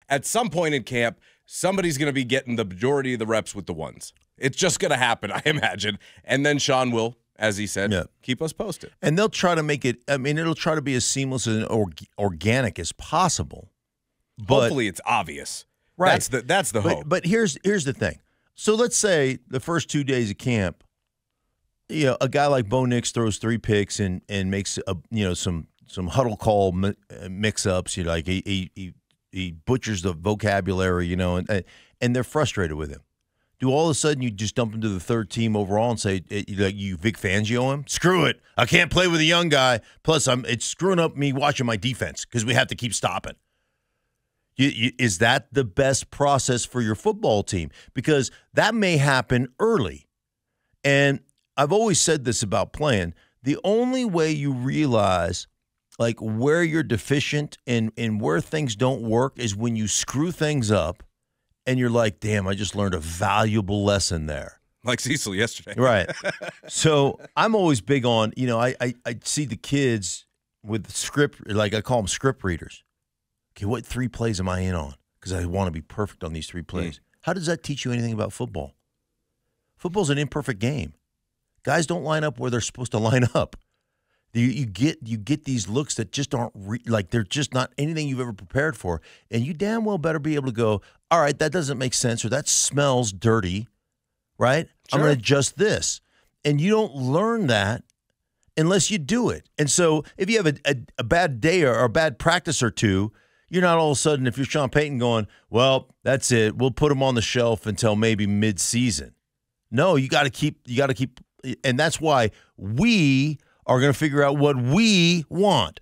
at some point in camp, somebody's going to be getting the majority of the reps with the ones. It's just going to happen, I imagine. And then Sean will, as he said, keep us posted. And they'll try to make it, it'll try to be as seamless and organic as possible. But, hopefully it's obvious. Right. That's the hope. But here's the thing. So let's say the first 2 days of camp, a guy like Bo Nix throws 3 picks and makes some huddle call mix-ups. Like he butchers the vocabulary, and they're frustrated with him. Do all of a sudden you just dump him to the third team overall and say, you Vic Fangio him? Screw it. I can't play with a young guy. Plus, it's screwing up me watching my defense because we have to keep stopping. Is that the best process for your football team? Because that may happen early. And I've always said this about playing. The only way you realize like where you're deficient and where things don't work is when you screw things up and you're like, damn, I just learned a valuable lesson there. Like Cecil yesterday. Right. So I'm always big on, I see the kids with script, like I call them script readers. Okay, what 3 plays am I in on? Because I want to be perfect on these 3 plays. How does that teach you anything about football? Football's an imperfect game. Guys don't line up where they're supposed to line up. You get these looks that just aren't they're just not anything you've ever prepared for, and you damn well better be able to go, all right, that doesn't make sense, or that smells dirty, right? Sure. I'm going to adjust this. And you don't learn that unless you do it. And so if you have a bad day or a bad practice or two, you're not all of a sudden, if you're Sean Payton, going, well, that's it. We'll put him on the shelf until maybe mid-season. No, you got to keep, and that's why we are going to figure out what we want.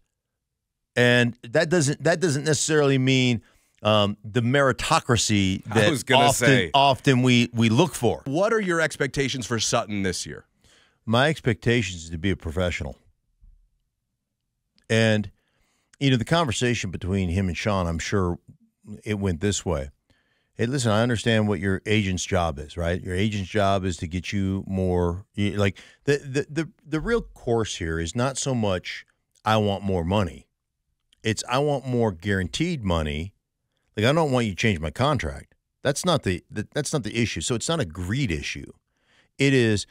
And that doesn't necessarily mean the meritocracy that often we look for. What are your expectations for Sutton this year? My expectations is to be a professional. And the conversation between him and Sean, I'm sure it went this way. Hey, listen, I understand what your agent's job is, right? Your agent's job is to get you more. Like the real course here is not so much I want more money. It's I want more guaranteed money. Like I don't want you to change my contract. That's not the issue. So it's not a greed issue. It is.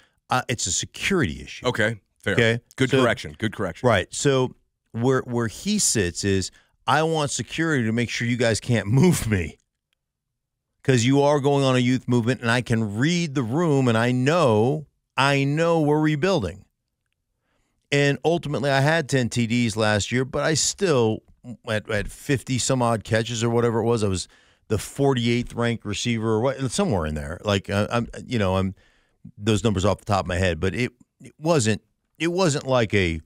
It's a security issue. Okay, fair. Okay, good correction. Good correction. Right. So where he sits is I want security to make sure you guys can't move me. Because you are going on a youth movement, and I can read the room, and I know we're rebuilding. And ultimately, I had 10 TDs last year, but I still, at 50-some-odd catches or whatever it was, I was the 48th ranked receiver, or somewhere in there. Like I'm those numbers off the top of my head, but it wasn't like a.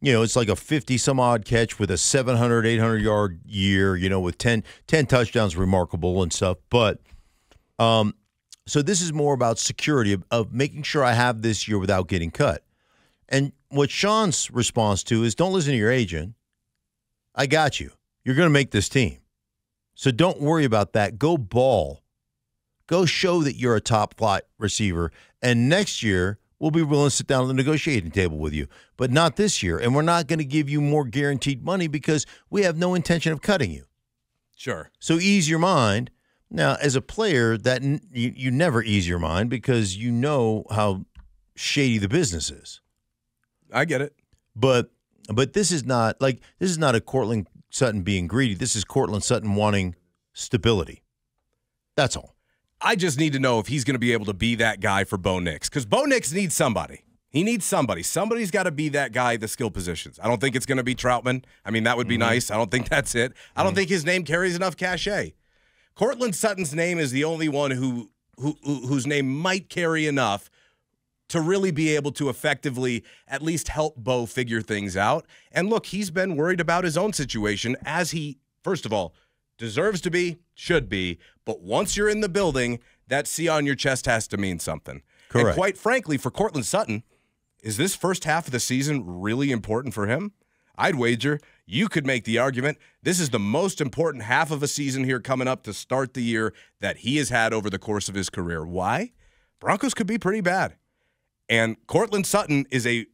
It's like a 50-some-odd catch with a 700, 800-yard year, with 10 touchdowns, remarkable and stuff. But so this is more about security of making sure I have this year without getting cut. And what Sean's response to is don't listen to your agent. I got you. You're going to make this team. So don't worry about that. Go ball. Go show that you're a top-flight receiver. And next year – we'll be willing to sit down at the negotiating table with you, but not this year. And we're not going to give you more guaranteed money because we have no intention of cutting you. Sure. So ease your mind. Now, as a player, that you never ease your mind because you know how shady the business is. I get it. But this is not a Cortland Sutton being greedy. This is Cortland Sutton wanting stability. That's all. I just need to know if he's going to be able to be that guy for Bo Nix, because Bo Nix needs somebody. He needs somebody. Somebody's got to be that guy at the skill positions. I don't think it's going to be Troutman. I mean, that would be nice. I don't think that's it. I don't think his name carries enough cachet. Cortland Sutton's name is the only one whose name might carry enough to really be able to effectively at least help Bo figure things out. And look, he's been worried about his own situation, as he, first of all, deserves to be, should be, but once you're in the building, that C on your chest has to mean something. Correct. And quite frankly, for Cortland Sutton, is this first half of the season really important for him? I'd wager you could make the argument this is the most important half of a season here coming up to start the year that he has had over the course of his career. Why? Broncos could be pretty bad. And Cortland Sutton is a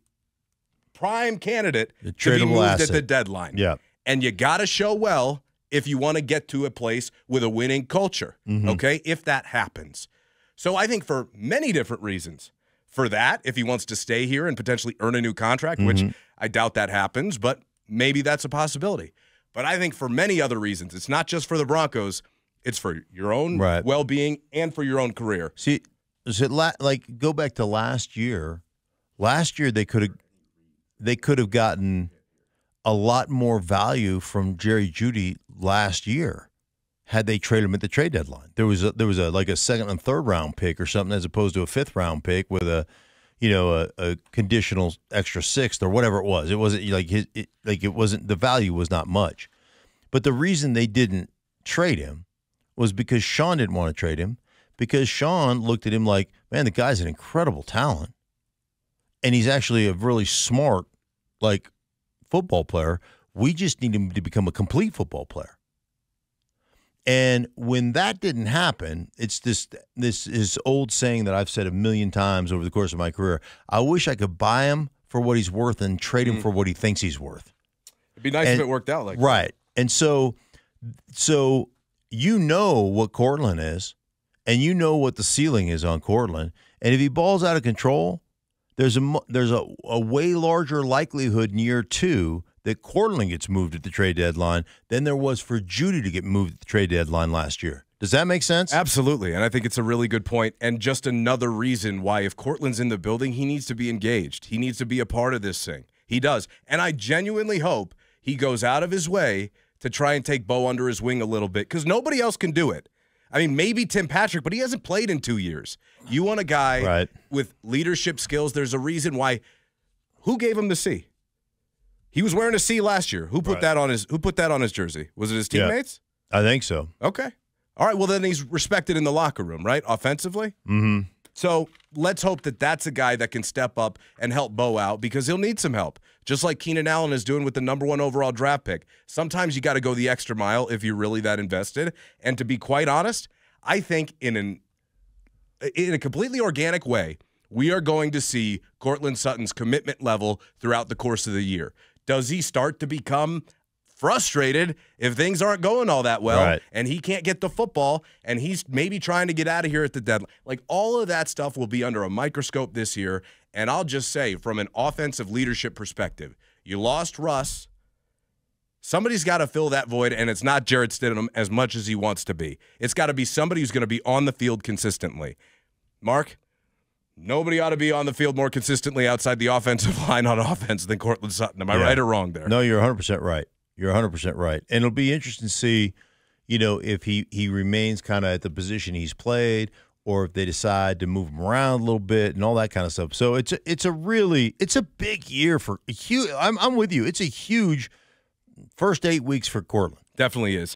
prime candidate to be moved at the deadline. Yeah. And you got to show well if you want to get to a place with a winning culture, okay, if that happens. So I think for many different reasons. For that, if he wants to stay here and potentially earn a new contract, which I doubt that happens, but maybe that's a possibility. But I think for many other reasons, it's not just for the Broncos, it's for your own well-being and for your own career. See, like go back to last year. Last year they could have gotten a lot more value from Jerry Jeudy last year had they traded him at the trade deadline. There was like a second and third round pick or something as opposed to a fifth round pick with a conditional extra sixth or whatever it was. It wasn't it wasn't, the value was not much. But the reason they didn't trade him was because Sean didn't want to trade him, because Sean looked at him like, man, the guy's an incredible talent. And he's actually a really smart, football player. We just need him to become a complete football player. And when that didn't happen, it's this old saying that I've said a million times over the course of my career. I wish I could buy him for what he's worth and trade him for what he thinks he's worth. It'd be nice if it worked out like that. Right. And so you know what Cortland is, and you know what the ceiling is on Cortland. And if he balls out of control, there's a way larger likelihood in year two that Cortland gets moved at the trade deadline than there was for Jeudy to get moved at the trade deadline last year. Does that make sense? Absolutely, and I think it's a really good point, and just another reason why if Cortland's in the building, he needs to be engaged. He needs to be a part of this thing. He does, and I genuinely hope he goes out of his way to try and take Bo under his wing a little bit, because nobody else can do it. I mean, maybe Tim Patrick, but he hasn't played in 2 years. You want a guy with leadership skills. There's a reason why. Who gave him the C? He was wearing a C last year. Who put that on his jersey? Was it his teammates? Yeah, I think so. Okay. All right. Well, then he's respected in the locker room, right? Offensively. Mm-hmm. So let's hope that that's a guy that can step up and help Bo out, because he'll need some help, just like Keenan Allen is doing with the number 1 overall draft pick. Sometimes you got to go the extra mile if you're really that invested. And to be quite honest, I think in a completely organic way, we are going to see Courtland Sutton's commitment level throughout the course of the year. Does he start to become frustrated if things aren't going all that well and he can't get the football and he's maybe trying to get out of here at the deadline? Like, all of that stuff will be under a microscope this year. And I'll just say, from an offensive leadership perspective, you lost Russ. Somebody's got to fill that void, and it's not Jarrett Stidham as much as he wants to be. It's got to be somebody who's going to be on the field consistently. Mark? Nobody ought to be on the field more consistently outside the offensive line on offense than Courtland Sutton. Am I right or wrong there? No, you're 100% right. You're 100% right. And it'll be interesting to see, if he remains kind of at the position he's played, or if they decide to move him around a little bit and all that kind of stuff. So it's a big year for a huge. I'm with you. It's a huge first 8 weeks for Courtland. Definitely is.